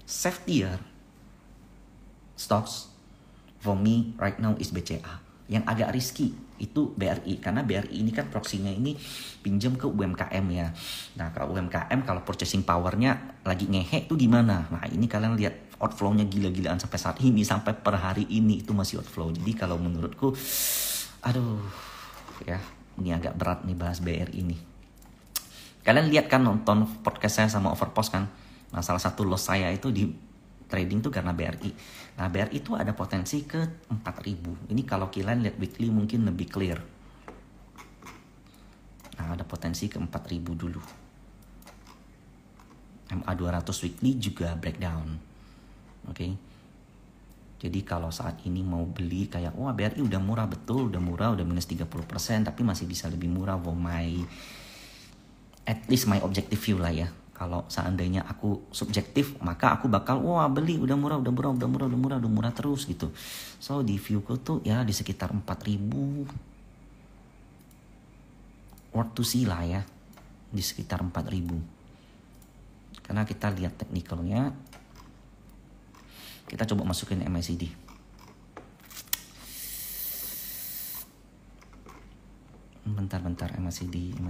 Safetier stocks for me right now is BCA. Yang agak risky itu BRI, karena BRI ini kan proksinya ini pinjam ke UMKM ya. Nah kalau UMKM, kalau purchasing powernya lagi ngehe itu gimana? Nah ini kalian lihat outflow-nya gila-gilaan sampai saat ini, sampai per hari ini itu masih outflow. Jadi kalau menurutku, aduh ya, ini agak berat nih bahas BRI ini. Kalian lihat kan, nonton podcast saya sama Overpost kan. Nah salah satu loss saya itu di trading tuh karena BRI. Nah BRI itu ada potensi ke 4.000. Ini kalau kalian lihat weekly mungkin lebih clear. Nah ada potensi ke 4.000 dulu. MA200 weekly juga breakdown. Oke. Jadi kalau saat ini mau beli kayak, wah BRI udah murah, betul udah murah, udah minus 30%, tapi masih bisa lebih murah. At least my objective view lah ya. Kalau seandainya aku subjektif, maka aku bakal wah beli udah murah terus gitu. So di viewku tuh ya di sekitar 4.000 worth to see lah ya, di sekitar 4.000. Karena kita lihat technicalnya, kita coba masukin MACD. Bentar MACD.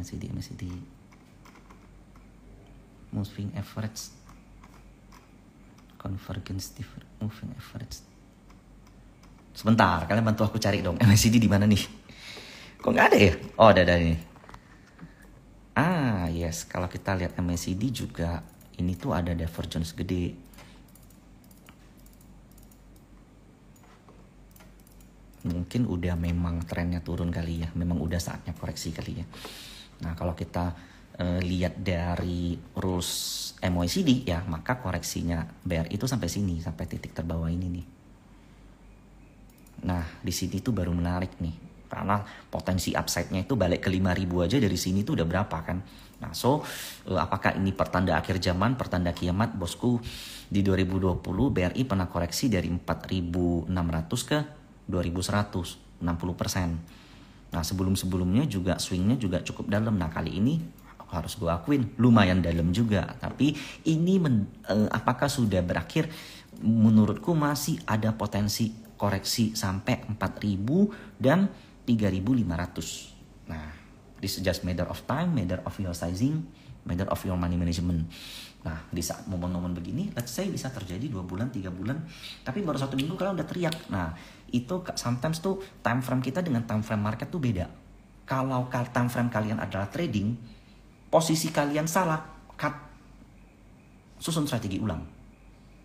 Moving average, convergence moving average. Sebentar, kalian bantu aku cari dong MACD di mana nih? Kok nggak ada ya? Oh ada nih. Yes, kalau kita lihat MACD juga ini tuh ada divergence gede. Mungkin udah memang trennya turun kali ya, memang udah saatnya koreksi kali ya. Nah kalau kita lihat dari rules MACD ya, maka koreksinya BRI itu sampai sini, sampai titik terbawah ini nih. Nah di sini tuh baru menarik nih, karena potensi upside-nya itu balik ke 5.000 aja dari sini tuh udah berapa kan. Nah apakah ini pertanda akhir zaman, pertanda kiamat bosku? Di 2020 BRI pernah koreksi dari 4.600 ke 2.100, 60%. Nah sebelumnya juga swingnya juga cukup dalam. Nah kali ini harus gue akuin lumayan dalam juga. Tapi ini apakah sudah berakhir? Menurutku masih ada potensi koreksi sampai 4.000 dan 3.500. Nah this is just matter of time, matter of your sizing, matter of your money management. Nah di saat momen-momen begini, let's say bisa terjadi 2 bulan, 3 bulan, tapi baru 1 minggu kalian udah teriak. Nah itu sometimes tuh time frame kita dengan time frame market tuh beda. Kalau time frame kalian adalah trading, posisi kalian salah, cut, susun strategi ulang.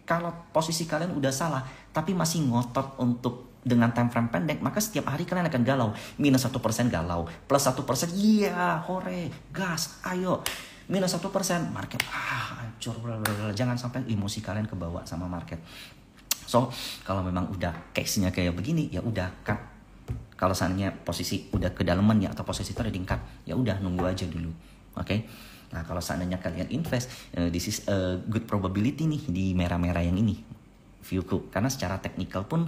Kalau posisi kalian udah salah, tapi masih ngotot untuk dengan time frame pendek, maka setiap hari kalian akan galau. Minus 1% galau, plus 1%, iya, hore, gas, ayo. Minus 1%, market, hancur, jangan sampai emosi kalian kebawa sama market. So, kalau memang udah case-nya kayak begini, ya udah cut. Kalau seandainya posisi udah kedalaman ya, atau posisi trading cut, ya udah nunggu aja dulu. Oke. Nah kalau seandainya kalian invest, this is a good probability nih di merah-merah yang ini viewku, karena secara teknikal pun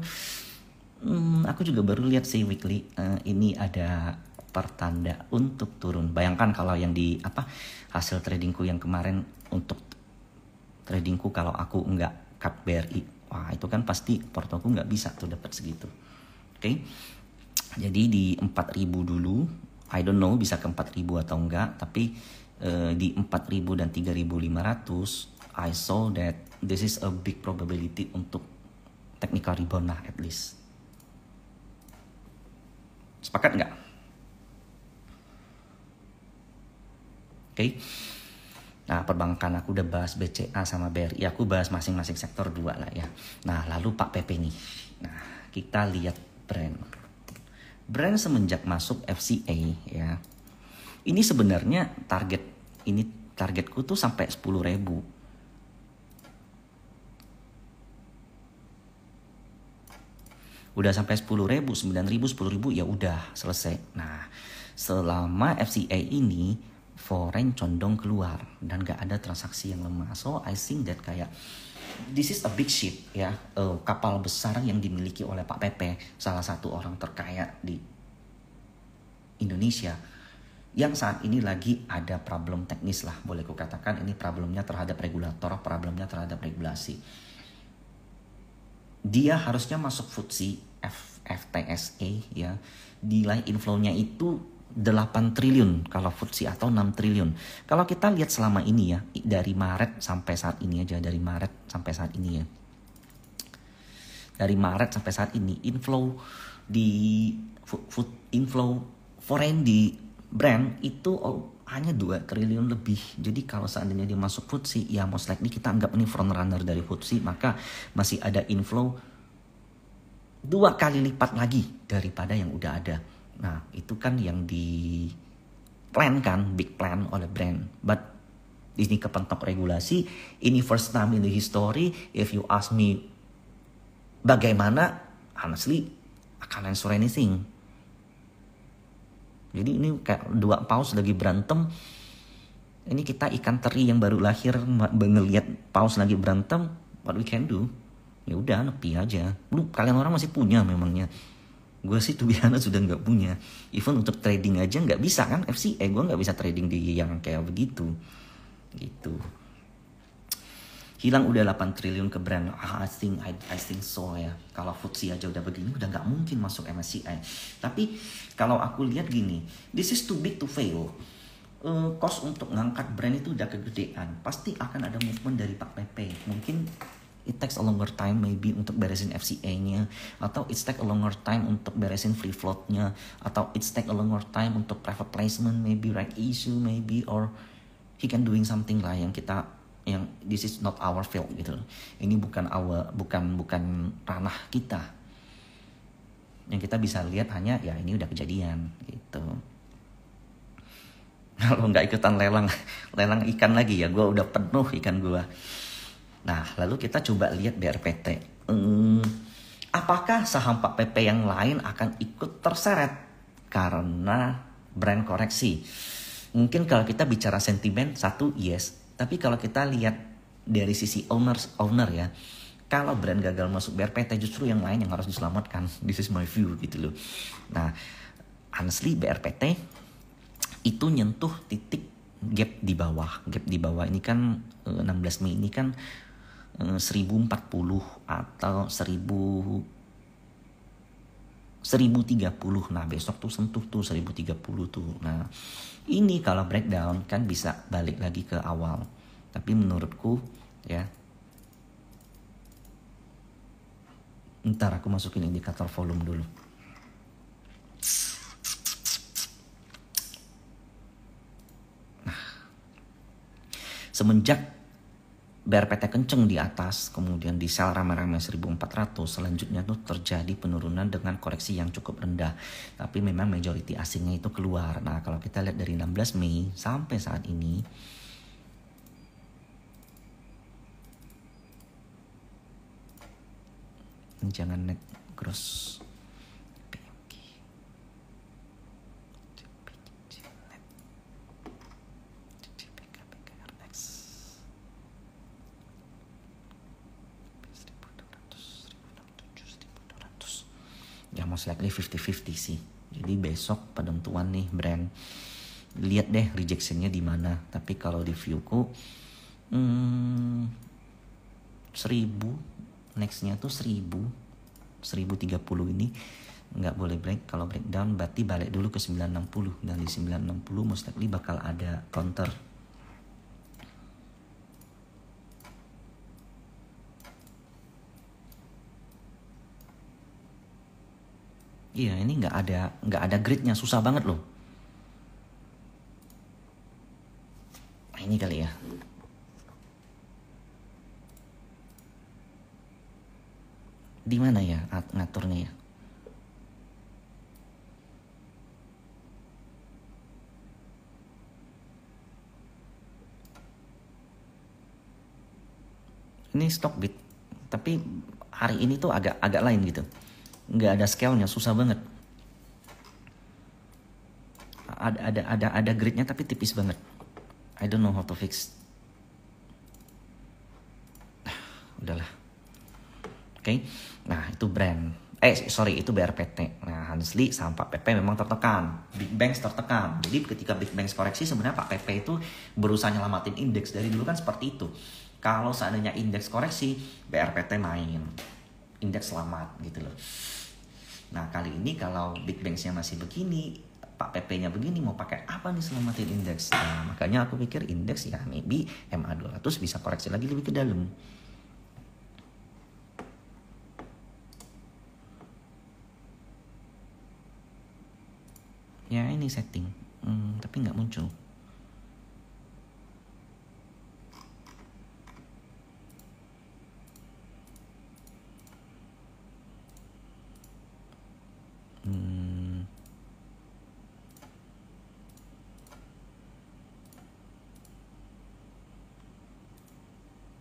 aku juga baru lihat sih weekly ini ada pertanda untuk turun. Bayangkan kalau yang di hasil tradingku yang kemarin, untuk tradingku kalau aku nggak cut BRI, wah itu kan pasti portoku nggak bisa tuh dapat segitu. Oke. Jadi di 4.000 dulu, I don't know bisa ke 4.000 atau enggak, tapi di 4.000 dan 3.500 I saw that this is a big probability untuk technical rebound lah at least. Sepakat nggak? Oke. Nah perbankan aku udah bahas BCA sama BRI, aku bahas masing-masing sektor 2 lah ya. Nah lalu Pak PP nih. Nah kita lihat brand semenjak masuk FCA ya, ini sebenarnya targetku tuh sampai 10.000. Udah sampai 10.000, 9.000, 10.000 ya udah selesai. Nah selama FCA ini foreign condong keluar dan gak ada transaksi yang lemah. So I think that kayak this is a big ship ya, kapal besar yang dimiliki oleh Pak PP, salah satu orang terkaya di Indonesia. yang saat ini lagi ada problem teknis lah, boleh kukatakan ini problemnya terhadap regulator, problemnya terhadap regulasi. Dia harusnya masuk FTSE FTSE ya, nilai inflow-nya itu 8 triliun kalau FTSE atau 6 triliun. Kalau kita lihat selama ini ya, dari Maret sampai saat ini aja, dari Maret sampai saat ini ya. Dari Maret sampai saat ini inflow di inflow foreign di brand itu hanya 2 triliun lebih. Jadi kalau seandainya dia masuk FTSE, ya most likely kita anggap ini front runner dari FTSE, maka masih ada inflow 2 kali lipat lagi daripada yang udah ada. Nah, itu kan yang di plan kan, big plan oleh brand. But ini kepentok regulasi, ini first time in the history. If you ask me bagaimana, honestly, I can't answer anything. Jadi ini kayak 2 paus lagi berantem. Ini kita ikan teri yang baru lahir ngeliat paus lagi berantem, what we can do? Ya udah nepi aja. Lu kalian orang masih punya memangnya. Gue sih tuh biasa sudah nggak punya. Even untuk trading aja nggak bisa kan FCA. Gue nggak bisa trading di yang kayak begitu. Gitu. Hilang udah 8 triliun ke brand. I think so ya. Kalau FTSE aja udah begini, udah nggak mungkin masuk MSCI. Tapi kalau aku lihat gini, this is too big to fail. Cost untuk ngangkat brand itu udah kegedean. Pasti akan ada movement dari Pak Pepe. Mungkin it takes a longer time maybe untuk beresin FCA-nya, atau it takes a longer time untuk beresin free float-nya, atau it takes a longer time untuk private placement, maybe right issue, maybe, or he can doing something lah yang this is not our field gitu. Ini bukan ranah kita. Yang kita bisa lihat hanya ya ini udah kejadian gitu. Kalau nggak ikutan lelang ikan lagi ya, gue udah penuh ikan gue. Nah, lalu kita coba lihat BRPT. Apakah saham Pak PP yang lain akan ikut terseret karena brand koreksi? Mungkin kalau kita bicara sentimen, satu yes. Tapi kalau kita lihat dari sisi owner ya, kalau brand gagal masuk BRPT, justru yang lain yang harus diselamatkan. This is my view gitu loh. Nah, honestly BRPT itu nyentuh titik gap di bawah. Gap di bawah ini kan 16 Mei ini kan 1040 atau 1030. Nah, besok tuh sentuh tuh 1030 tuh. Nah, ini kalau breakdown kan bisa balik lagi ke awal. Tapi menurutku ya, ntar aku masukin indikator volume dulu. Nah, semenjak BRPT kenceng di atas, kemudian di sell rame-rame 1400, selanjutnya tuh terjadi penurunan dengan koreksi yang cukup rendah. Tapi memang majority asingnya itu keluar. Nah, kalau kita lihat dari 16 Mei sampai saat ini, jangan net gross. Ya most likely 50-50 sih. Jadi besok penentuan nih brand. Lihat deh rejectionnya di mana. Tapi kalau di viewku 1000, nextnya tuh 1030 ini nggak boleh break. Kalau breakdown berarti balik dulu ke 960, dan di 960 most likely bakal ada counter. Iya, ini nggak ada gridnya, susah banget loh. Nah, ini kali ya. Di mana ya ngaturnya ya? Ini stock bit, tapi hari ini tuh agak lain gitu. Nggak ada scale-nya, susah banget. Ada gridnya tapi tipis banget. I don't know how to fix. Udahlah. Oke. Nah, itu brand. sorry, itu BRPT. Nah, honestly saham Pak PP memang tertekan, big banks tertekan. Jadi ketika big banks koreksi, sebenarnya Pak PP itu berusaha nyelamatin indeks. Dari dulu kan seperti itu. Kalau seandainya indeks koreksi, BRPT main, indeks selamat gitu loh. Nah, kali ini kalau big banksnya masih begini, Pak PP-nya begini, mau pakai apa nih selamatin indeks? Nah, makanya aku pikir indeks ya maybe MA200 bisa koreksi lagi lebih ke dalam. Ya ini setting, tapi nggak muncul.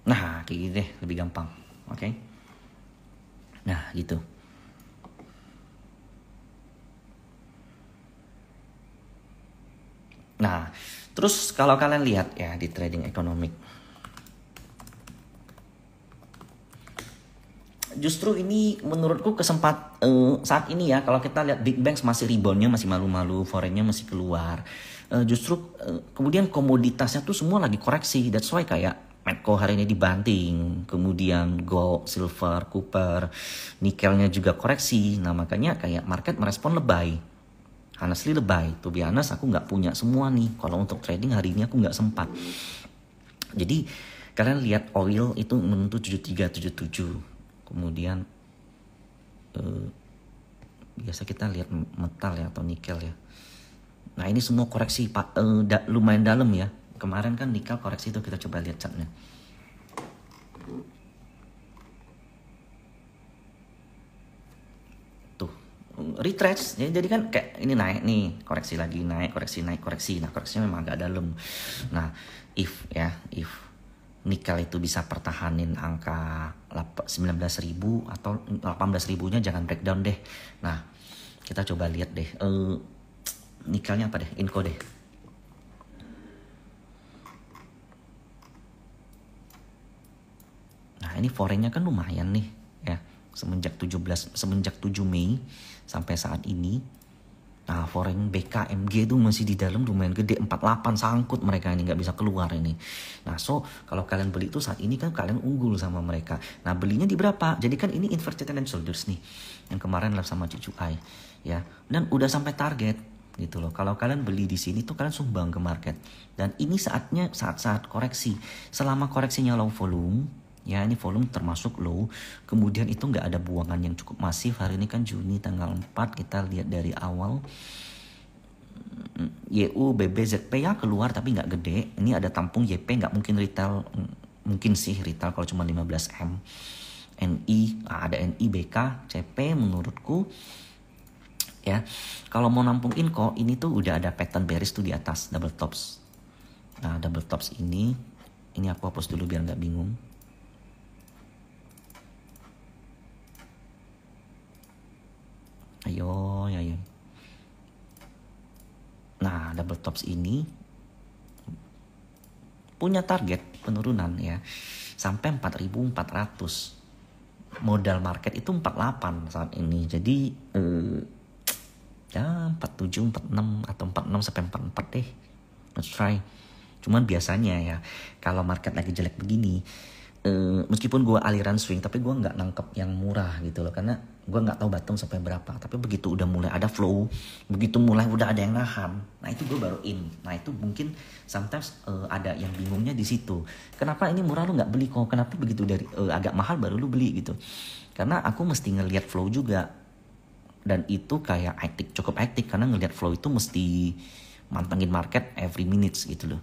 Nah, kayak gitu deh, lebih gampang. Oke. Nah, gitu. Nah, terus kalau kalian lihat ya di trading ekonomik, justru ini menurutku saat ini ya, kalau kita lihat big banks masih reboundnya masih malu-malu, foreignnya masih keluar. Justru kemudian komoditasnya tuh semua lagi koreksi. That's why kayak Medco hari ini dibanting, kemudian gold, silver, copper, nikelnya juga koreksi. Nah makanya kayak market merespon lebay. Honestly lebay. To be honest, aku nggak punya semua nih. Kalau untuk trading hari ini aku nggak sempat. Jadi kalian lihat oil itu menentu 73, 77. Kemudian biasa kita lihat metal ya atau nikel ya. Nah ini semua koreksi Pak, lumayan dalam ya. Kemarin kan nikel koreksi itu, kita coba lihat chartnya. Tuh retrace, jadi kan kayak ini naik nih, koreksi lagi, naik, koreksi, naik, koreksi. Nah koreksinya memang agak dalam. Nah if nikel itu bisa pertahanin angka 19.000 atau 18.000-nya, jangan breakdown deh. Nah kita coba lihat deh, nikelnya apa deh, Inco deh. Nah ini foreignnya kan lumayan nih ya, semenjak 7 Mei sampai saat ini. Nah foreign BKMG itu masih di dalam lumayan gede, 48 sangkut mereka ini, nggak bisa keluar ini. Nah so kalau kalian beli itu saat ini kan kalian unggul sama mereka. Nah belinya di berapa? Jadi kan ini inverted head and shoulders nih, yang kemarin live sama Cucuai ya, dan udah sampai target gitu loh. Kalau kalian beli di sini tuh kalian sumbang ke market, dan ini saatnya saat koreksi. Selama koreksinya low volume ya, ini volume termasuk low, kemudian itu nggak ada buangan yang cukup masif. Hari ini kan Juni tanggal 4, kita lihat dari awal YU, BB, ZP ya keluar tapi nggak gede. Ini ada tampung YP, nggak mungkin retail, mungkin sih retail kalau cuma 15M. NI, ada NI, BK, CP menurutku ya. Kalau mau nampung Inco, ini tuh udah ada pattern bearish tuh di atas, double tops. Nah double tops ini aku hapus dulu biar nggak bingung. Ayo. Nah, double tops ini punya target penurunan ya sampai 4.400. Modal market itu 48 saat ini. Jadi ya 47, 46 atau 46 sampai 44 deh. Let's try. Cuman biasanya ya kalau market lagi jelek begini, meskipun gue aliran swing, tapi gue nggak nangkep yang murah gitu loh, karena gue nggak tahu bottom sampai berapa. Tapi begitu udah mulai ada flow, begitu mulai udah ada yang nahan, nah itu gue baru in. Nah itu mungkin sometimes ada yang bingungnya di situ. Kenapa ini murah lu nggak beli kok? Kenapa begitu dari agak mahal baru lu beli gitu? Karena aku mesti ngelihat flow juga, dan itu kayak cukup hektik karena ngelihat flow itu mesti mantengin market every minutes gitu loh.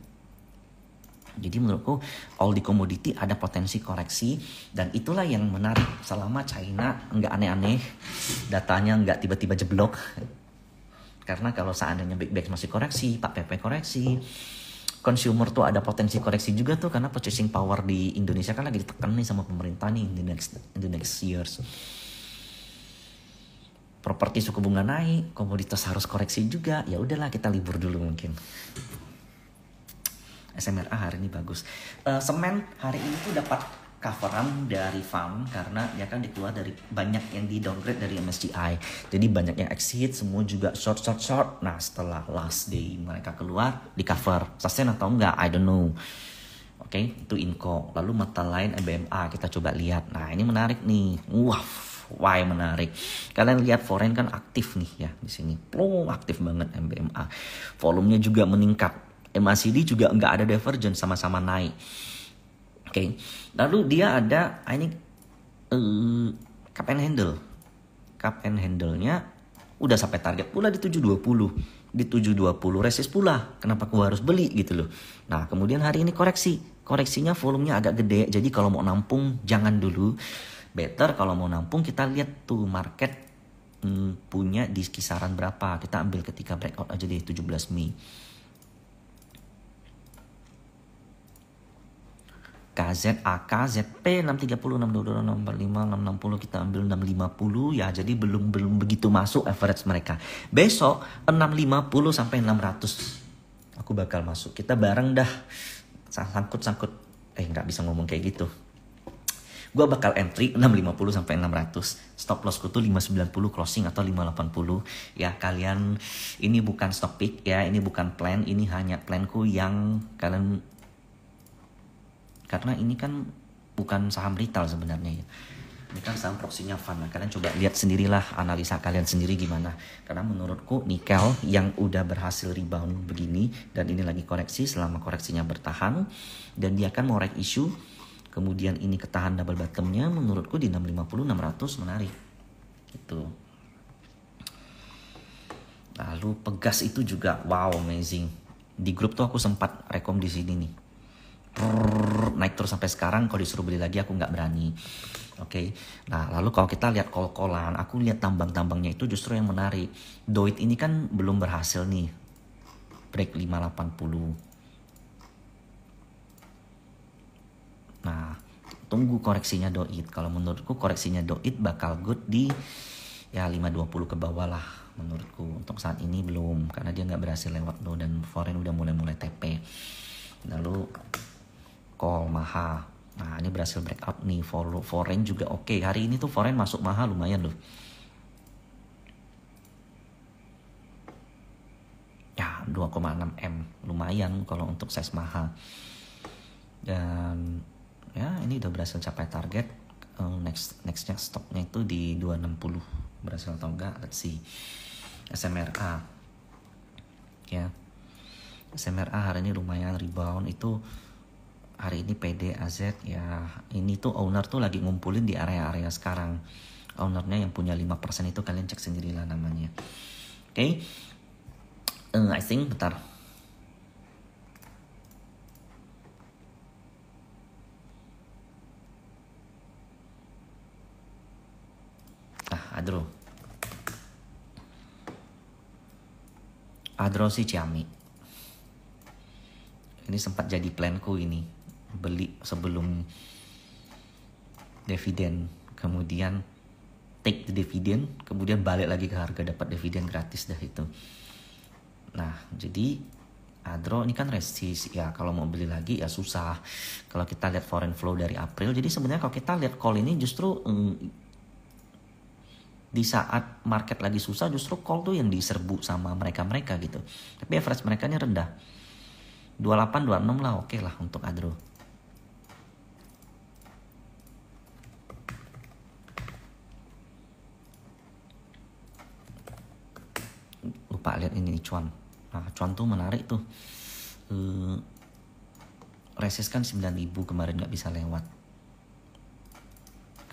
Jadi menurutku all di commodity ada potensi koreksi, dan itulah yang menarik selama China nggak aneh-aneh, datanya nggak tiba-tiba jeblok. Karena kalau seandainya big banks masih koreksi, Pak PP koreksi, consumer tuh ada potensi koreksi juga tuh, karena purchasing power di Indonesia kan lagi ditekan nih sama pemerintah nih in the next years. Properti suku bunga naik, komoditas harus koreksi juga. Ya udahlah kita libur dulu mungkin. SMRA hari ini bagus. Semen hari ini tuh dapat coveran dari fund karena ya kan dikeluar dari banyak yang di downgrade dari MSCI. Jadi banyak yang exit, semua juga short. Nah setelah last day mereka keluar di cover, sustain atau enggak, I don't know. Oke, itu Inco. Lalu mata lain MBMA kita coba lihat. Nah ini menarik nih. Wah, why menarik? Kalian lihat foreign kan aktif nih ya di sini. Aktif banget MBMA. Volumenya juga meningkat. MACD juga nggak ada divergence, sama-sama naik. Oke, lalu dia ada ini cup and handle. Cup and handle-nya udah sampai target pula di 720. Di 720 resist pula. Kenapa gua harus beli gitu loh. Nah, kemudian hari ini koreksi. Koreksinya volumenya agak gede. Jadi kalau mau nampung jangan dulu. Better kalau mau nampung kita lihat tuh market punya di kisaran berapa. Kita ambil ketika breakout aja deh 17 Mei. KZAK, ZP 630, 622, 645, 660 kita ambil 650 ya, jadi belum begitu masuk average mereka. Besok 650 sampai 600 aku bakal masuk. Kita bareng dah. Sangkut nggak bisa ngomong kayak gitu. Gua bakal entry 650 sampai 600. Stop lossku tuh 590 closing atau 580. Ya kalian, ini bukan stock pick ya, ini bukan plan, ini hanya planku yang kalian, karena ini kan bukan saham retail sebenarnya ya. Ini kan saham proksinya fund. Nah, kalian coba lihat sendirilah, analisa kalian sendiri gimana. Karena menurutku nikel yang udah berhasil rebound begini dan ini lagi koreksi, selama koreksinya bertahan dan dia akan mau right issue, kemudian ini ketahan double bottomnya, menurutku di 650 600 menarik. Gitu. Lalu Pegas itu juga wow, amazing. Di grup tuh aku sempat rekom di sini nih. Naik terus sampai sekarang, kalau disuruh beli lagi aku nggak berani. Oke. Nah lalu kalau kita lihat call-callan, aku lihat tambang-tambangnya itu justru yang menarik. Doit ini kan belum berhasil nih break 580. Nah tunggu koreksinya Doit. Kalau menurutku koreksinya Doit bakal good di ya 520 ke bawah lah menurutku. Untuk saat ini belum, karena dia nggak berhasil lewat low dan foreign udah mulai TP. Lalu call Maha. Nah ini berhasil breakout nih. Foreign juga oke. Hari ini tuh foreign masuk Maha lumayan loh. Ya 2,6 M. Lumayan kalau untuk size Maha. Dan ya ini udah berhasil capai target. Nextnya stopnya itu di 260. Berhasil atau enggak? Let's see. SMRA. Ya. SMRA hari ini lumayan rebound. Itu hari ini PD AZ ya, ini tuh owner tuh lagi ngumpulin di area-area sekarang. Ownernya yang punya 5% itu kalian cek sendirilah namanya. Oke. I think bentar. Adro si Ciami. Ini sempat jadi planku ini. Beli sebelum dividen, kemudian take the dividend, kemudian balik lagi ke harga, dapat dividen gratis dah itu. Nah jadi Adro ini kan resist ya, kalau mau beli lagi ya susah. Kalau kita lihat foreign flow dari April, jadi sebenarnya kalau kita lihat call ini justru di saat market lagi susah justru call tuh yang diserbu sama mereka gitu. Tapi average mereka nya rendah. 28 26 lah oke lah untuk Adro. Lupa lihat ini cuan. Nah, cuan tuh menarik tuh. Resist kan 9.000 kemarin nggak bisa lewat.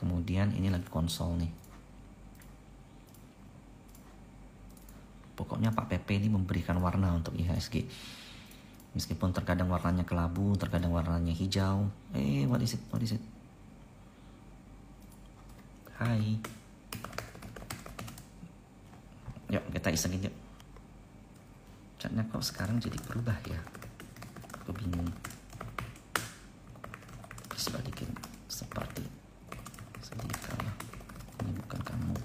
Kemudian ini lagi konsol nih. Pokoknya Pak PP ini memberikan warna untuk IHSG. Meskipun terkadang warnanya kelabu, terkadang warnanya hijau. What is it? Hai. Yuk kita isengin yuk. Catnya kok sekarang jadi berubah ya? Aku bingung. Terus balikin seperti sedia kala. Ini bukan kamu.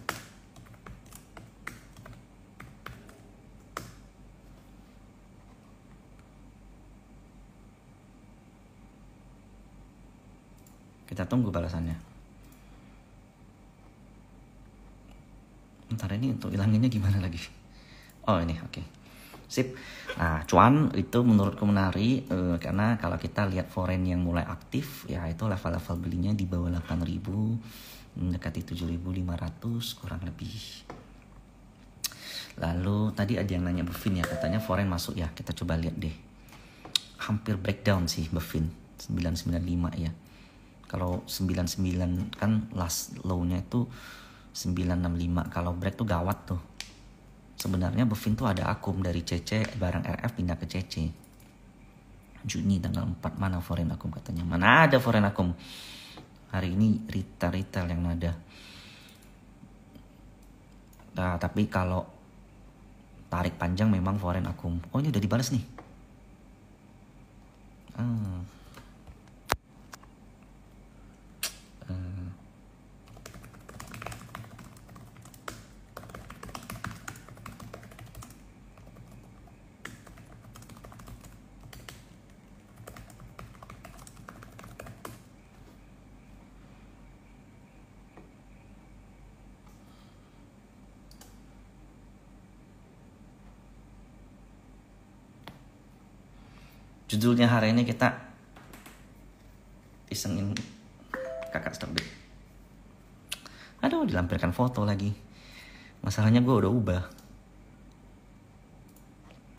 Kita Kita tunggu balasannya. Bentar, ini untuk hilanginnya gimana lagi? Oh ini, oke. Sip. Nah, cuan itu menurutku menarik karena kalau kita lihat foreign yang mulai aktif, ya itu level-level belinya di bawah 8.000, mendekati 7.500 kurang lebih. Lalu tadi ada yang nanya Buffin ya, katanya foreign masuk ya. Kita coba lihat deh. Hampir breakdown sih Buffin, 995 ya. Kalau 99 kan last low-nya itu 965. Kalau break tuh gawat tuh. Sebenarnya Buffin tuh ada akum dari CC barang RF pindah ke CC. Juni tanggal 4 mana foreign akum katanya. Mana ada foreign akum. Hari ini retail yang ada. Nah, tapi kalau tarik panjang memang foreign akum. Oh, ini udah dibalas nih. Judulnya hari ini kita isengin kakak Stockbit. Aduh, dilampirkan foto lagi. Masalahnya gue udah ubah.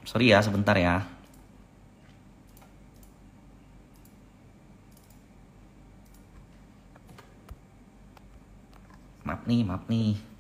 Sorry ya, sebentar ya. Maaf nih.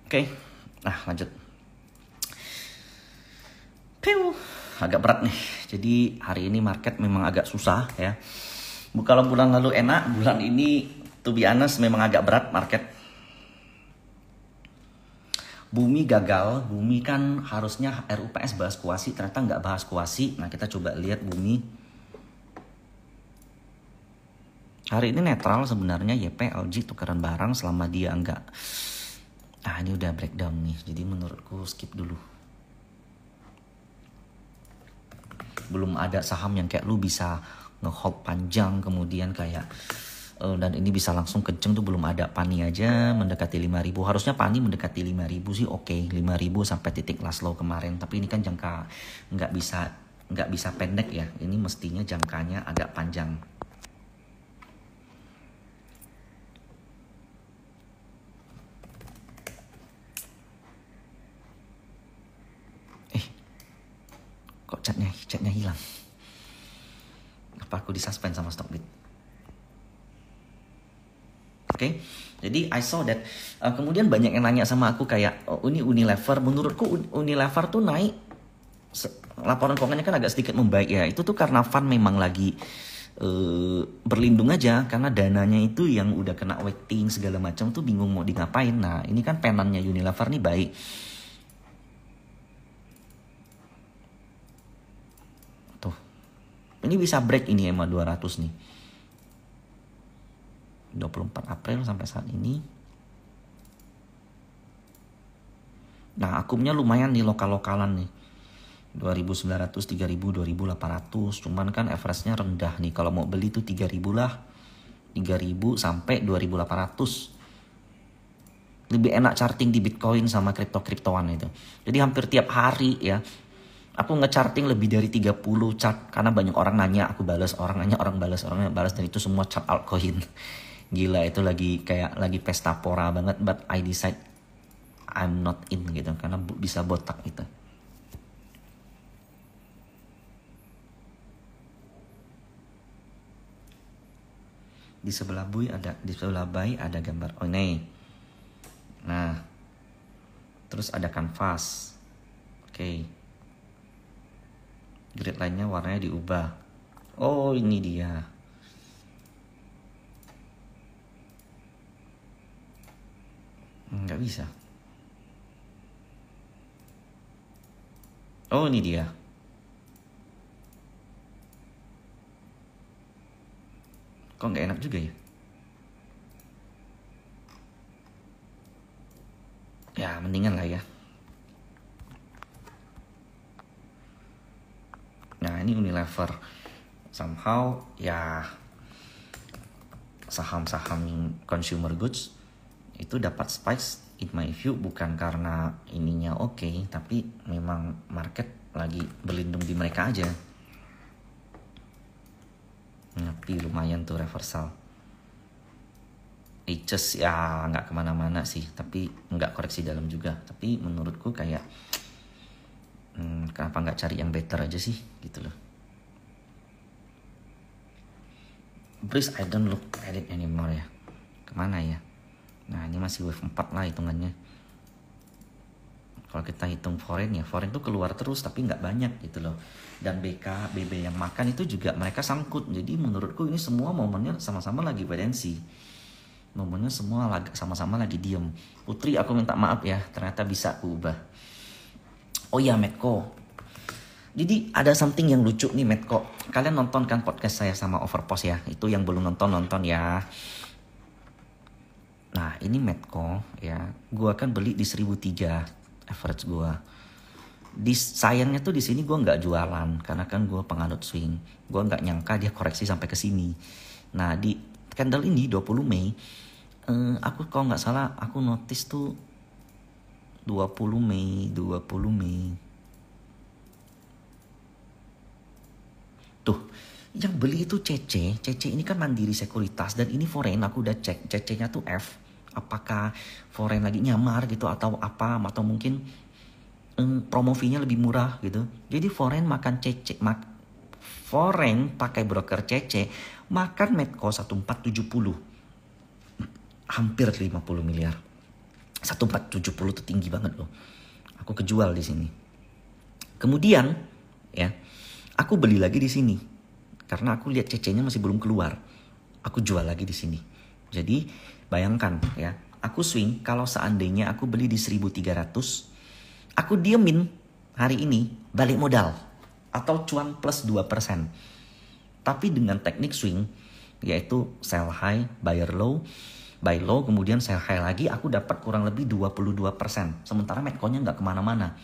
Oke, nah lanjut. Agak berat nih. Jadi hari ini market memang agak susah ya. Kalau bulan lalu enak, bulan ini to be honest memang agak berat market. Bumi gagal, Bumi kan harusnya RUPS bahas kuasi, ternyata nggak bahas kuasi. Nah kita coba lihat Bumi. Hari ini netral sebenarnya YP LG tukeran barang selama dia enggak. Ah ini udah breakdown nih, jadi menurutku skip dulu. Belum ada saham yang kayak lu bisa nge-hold panjang kemudian kayak dan ini bisa langsung kenceng tuh belum ada. Pani aja mendekati 5.000. Harusnya Pani mendekati 5.000 sih oke. 5.000 sampai titik last low kemarin. Tapi ini kan jangka nggak bisa pendek ya. Ini mestinya jangkanya agak panjang. Kok chatnya hilang? Apa aku disuspend sama Stockbit? Oke, jadi I saw that. Kemudian banyak yang nanya sama aku kayak, oh, ini Unilever. Menurutku Unilever tuh naik. Laporan keuangannya kan agak sedikit membaik ya. Itu tuh karena fund memang lagi berlindung aja. Karena dananya itu yang udah kena waiting segala macam tuh bingung mau di ngapain. Nah ini kan penannya Unilever nih baik. Ini bisa break ini EMA 200 nih. 24 April sampai saat ini. Nah akumnya lumayan nih lokal-lokalan nih. 2.900, 3.000, 2.800. Cuman kan average-nya rendah nih. Kalau mau beli tuh 3.000 lah. 3.000 sampai 2.800. Lebih enak charting di Bitcoin sama kripto-kriptoan itu. Jadi hampir tiap hari ya. Aku nge-charting lebih dari 30 chart karena banyak orang nanya, aku balas, orang nanya, orang balas, dan itu semua chart altcoin. Gila itu lagi pesta pora banget, but I decide I'm not in gitu karena bisa botak itu. Di sebelah buy ada gambar oh ini. Nah. Terus ada canvas. Oke. Grid lainnya warnanya diubah. Oh ini dia. bisa. Oh ini dia. Kok nggak enak juga ya? Ya mendingan lah ya. Nah ini Unilever. Somehow ya saham-saham consumer goods itu dapat spikes in my view bukan karena ininya oke, tapi memang market lagi berlindung di mereka aja. Tapi lumayan tuh reversal. Aces ya nggak kemana-mana sih, tapi nggak koreksi dalam juga. Tapi menurutku kayak kenapa nggak cari yang better aja sih gitu loh. Breeze I don't look at it anymore ya. Kemana ya? Nah ini masih wave 4 lah hitungannya. Kalau kita hitung foreign ya, foreign tuh keluar terus tapi nggak banyak gitu loh. Dan BK, BB yang makan itu juga mereka sangkut. Jadi menurutku ini semua momennya sama-sama lagi wait-and-see. Momennya semua sama-sama lagi diem. Putri aku minta maaf ya, ternyata bisa aku ubah. Oh ya Medco. Jadi ada something yang lucu nih Medco. Kalian nonton kan podcast saya sama Overpost ya. Itu yang belum nonton ya. Nah ini Medco ya. Gua kan beli di 1.003 average gua. Sayangnya tuh di sini gua nggak jualan karena kan gua penganut swing. Gua nggak nyangka dia koreksi sampai ke sini. Nah di candle ini 20 Mei, aku kalau nggak salah aku notice tuh 20 Mei. Tuh, yang beli itu CC ini kan Mandiri Sekuritas dan ini foreign. Aku udah cek CC-nya tuh F. Apakah foreign lagi nyamar gitu atau apa, atau mungkin promo fee-nya lebih murah gitu. Jadi foreign makan CC, foreign pakai broker CC makan Medco 1470. Hampir 50 miliar. 1470 itu tinggi banget loh. Aku kejual di sini. Kemudian ya, aku beli lagi di sini karena aku lihat CC-nya masih belum keluar. Aku jual lagi di sini. Jadi bayangkan ya, aku swing kalau seandainya aku beli di 1.300, aku diemin hari ini balik modal atau cuan plus 2%. Tapi dengan teknik swing yaitu sell high, buy low, kemudian sell high lagi, aku dapat kurang lebih 22%. Sementara Medco-nya nggak kemana-mana.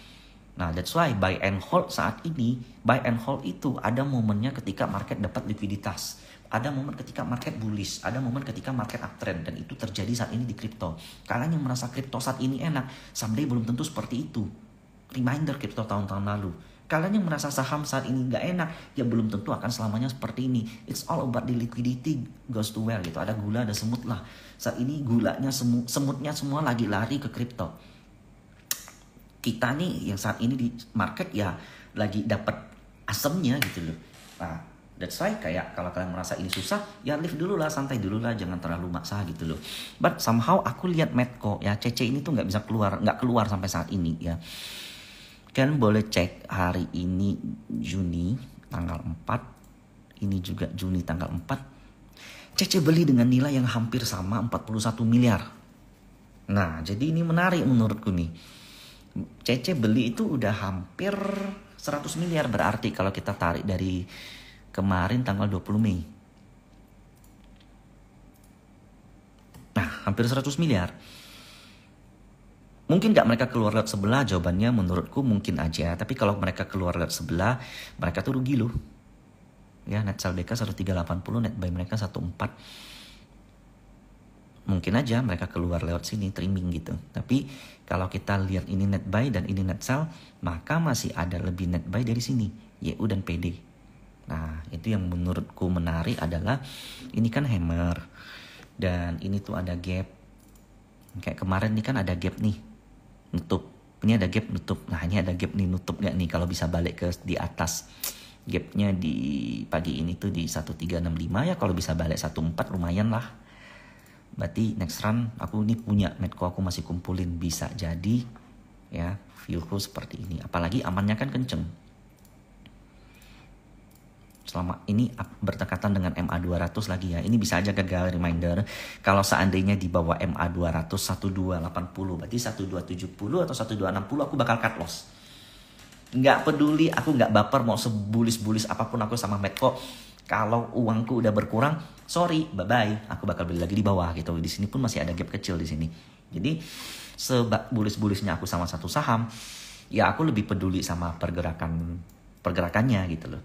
Nah that's why buy and hold saat ini, buy and hold itu ada momennya ketika market dapat likuiditas. Ada momen ketika market bullish, ada momen ketika market uptrend, dan itu terjadi saat ini di kripto. Kalian yang merasa kripto saat ini enak, someday belum tentu seperti itu. Reminder kripto tahun-tahun lalu. Kalian yang merasa saham saat ini nggak enak, ya belum tentu akan selamanya seperti ini. It's all about the liquidity goes to where gitu. Ada gula, ada semut lah. Saat ini gulanya, semutnya semua lagi lari ke kripto. Kita nih yang saat ini di market ya lagi dapat asemnya gitu loh. Nah, that's why kayak kalau kalian merasa ini susah, ya live dulu lah, santai dulu lah, jangan terlalu maksa gitu loh. But somehow aku lihat Medco ya, CC ini tuh nggak keluar sampai saat ini ya. Kalian boleh cek hari ini Juni tanggal 4, ini juga Juni tanggal 4. CC beli dengan nilai yang hampir sama 41 miliar. Nah, jadi ini menarik menurutku nih. CC beli itu udah hampir 100 miliar, berarti kalau kita tarik dari kemarin tanggal 20 Mei. Nah, hampir 100 miliar. Mungkin gak mereka keluar lewat sebelah? Jawabannya menurutku mungkin aja. Tapi kalau mereka keluar lewat sebelah, mereka tuh rugi loh. Ya, net sell BK 1380, net buy mereka 14. Mungkin aja mereka keluar lewat sini, trimming gitu. Tapi kalau kita lihat ini net buy dan ini net sell, maka masih ada lebih net buy dari sini, YU dan PD. Nah, itu yang menurutku menarik adalah ini kan hammer. Dan ini tuh ada gap. Kayak kemarin ini kan ada gap nih. Nutup, ini ada gap nutup. Nah ini ada gap nih, nutup gak nih kalau bisa balik ke di atas. Gapnya di pagi ini tuh di 1365 ya, kalau bisa balik 14 lumayan lah. Berarti next run aku ini punya Medco, aku masih kumpulin, bisa jadi ya viewku seperti ini. Apalagi amannya kan kenceng. selama ini berdekatan dengan MA200 lagi ya. Ini bisa aja gagal reminder. Kalau seandainya di bawah MA200 1280, berarti 1270 atau 1260 aku bakal cut loss. Nggak peduli, aku nggak baper mau sebulis-bulis apapun aku sama Medco. Kalau uangku udah berkurang, sorry, bye-bye. Aku bakal beli lagi di bawah gitu. Di sini pun masih ada gap kecil di sini. Jadi sebulis-bulisnya aku sama satu saham, ya aku lebih peduli sama pergerakannya gitu loh.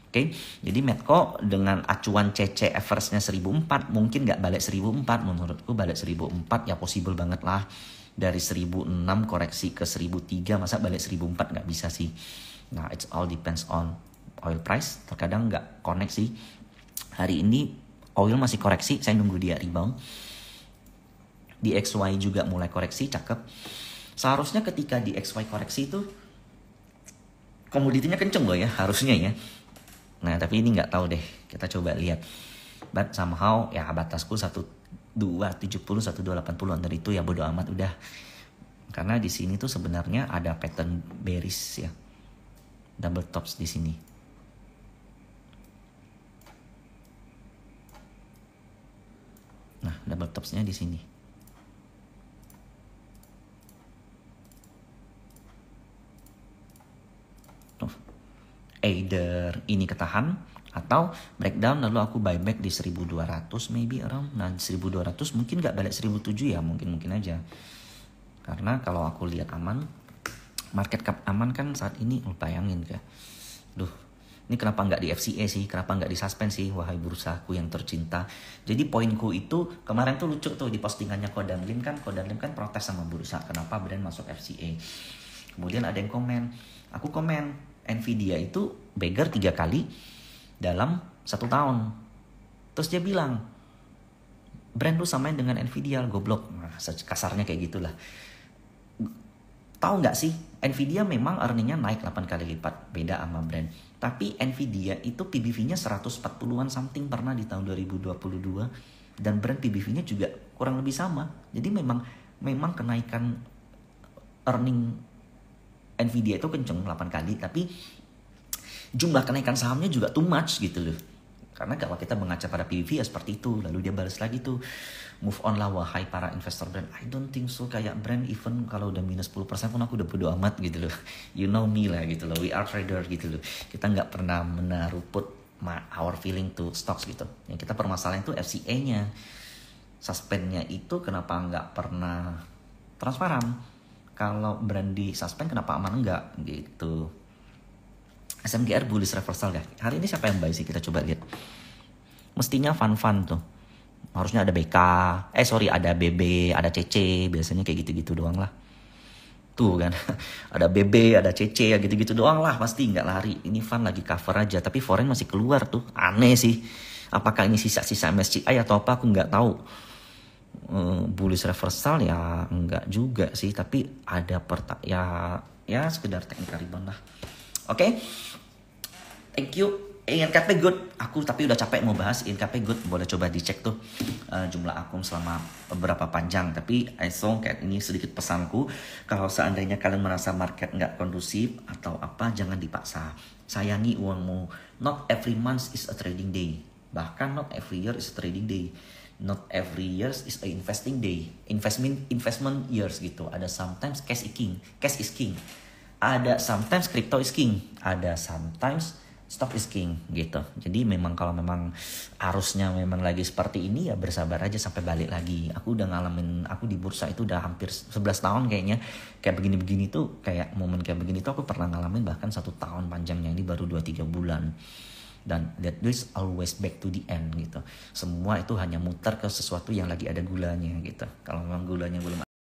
Oke, jadi Medco dengan acuan CC average-nya 1004 mungkin nggak balik 1004, menurutku balik 1004 ya possible banget lah. Dari 1006 koreksi ke 1003 masa balik 1004 nggak bisa sih. Nah, it's all depends on oil price, terkadang nggak connect sih. Hari ini oil masih koreksi, saya nunggu dia rebound. Di XY juga mulai koreksi, cakep. Seharusnya ketika di XY koreksi itu komoditinya kenceng loh ya, harusnya ya. Nah tapi ini nggak tahu deh, kita coba lihat. But somehow ya batasku 1270 1280 under itu ya bodo amat udah. Karena di sini tuh sebenarnya ada pattern bearish ya, double tops di sini. Nah double topsnya di sini. Either ini ketahan atau breakdown lalu aku buyback di 1200 maybe around. Nah 1200 mungkin gak balik 1007 ya, mungkin aja. Karena kalau aku lihat aman, market cap aman kan saat ini, bayangin ya. Duh, ini kenapa nggak di FCA sih, kenapa nggak di suspend sih, wahai bursaku yang tercinta. Jadi poinku itu kemarin tuh lucu tuh di postingannya Kodan Lim kan protes sama bursa, kenapa brand masuk FCA. Kemudian ada yang komen, aku komen Nvidia itu beggar 3 kali dalam 1 tahun. Terus dia bilang, brand lu samain dengan Nvidia, goblok. Nah, kasarnya kayak gitulah. Tahu nggak sih, Nvidia memang earningnya naik 8 kali lipat, beda sama brand. Tapi Nvidia itu PBV-nya 140-an something pernah di tahun 2022. Dan brand PBV-nya juga kurang lebih sama. Jadi memang kenaikan earning Nvidia itu kenceng 8 kali, tapi jumlah kenaikan sahamnya juga too much gitu loh. Karena kalau kita mengaca pada PBV ya seperti itu. Lalu dia balas lagi tuh, move on lah wahai para investor brand. I don't think so, kayak brand even kalau udah minus 10% pun aku udah bodo amat gitu loh. You know me lah gitu loh, we are trader gitu loh. Kita nggak pernah menaruh put our feeling to stocks gitu. Yang kita permasalahan itu FCA-nya. Suspendnya itu kenapa nggak pernah transparan? Kalau brand di suspend kenapa aman enggak gitu. SMGR bullish reversal ya. Hari ini siapa yang buy sih, kita coba lihat. Mestinya fun tuh. Harusnya ada BK, ada BB, ada CC, biasanya kayak gitu-gitu doang lah. Tuh kan, ada BB, ada CC ya gitu-gitu doang lah, pasti nggak lari. Ini fun lagi cover aja, tapi foreign masih keluar tuh. Aneh sih. Apakah ini sisa-sisa MSCI atau apa, aku nggak tahu. Bullish reversal ya enggak juga sih, tapi ada ya sekedar technical rebound lah. Oke. Thank you. INKP good. Aku tapi udah capek mau bahas INKP good. Boleh coba dicek tuh jumlah akun selama beberapa panjang. Tapi kayak ini sedikit pesanku. Kalau seandainya kalian merasa market nggak kondusif atau apa, jangan dipaksa. Sayangi uangmu. Not every month is a trading day. Bahkan not every year is a trading day. Not every years is a investing day. Investment years gitu. Ada sometimes cash is king. Ada sometimes crypto is king. Ada sometimes stock is king gitu. Jadi memang kalau memang arusnya memang lagi seperti ini ya bersabar aja sampai balik lagi. Aku udah ngalamin, aku di bursa itu udah hampir 11 tahun kayaknya. Kayak begini-begini tuh, kayak momen kayak begini tuh aku pernah ngalamin bahkan 1 tahun panjangnya, ini baru 2-3 bulan. Dan that is always back to the end gitu. Semua itu hanya muter ke sesuatu yang lagi ada gulanya gitu. Kalau memang gulanya belum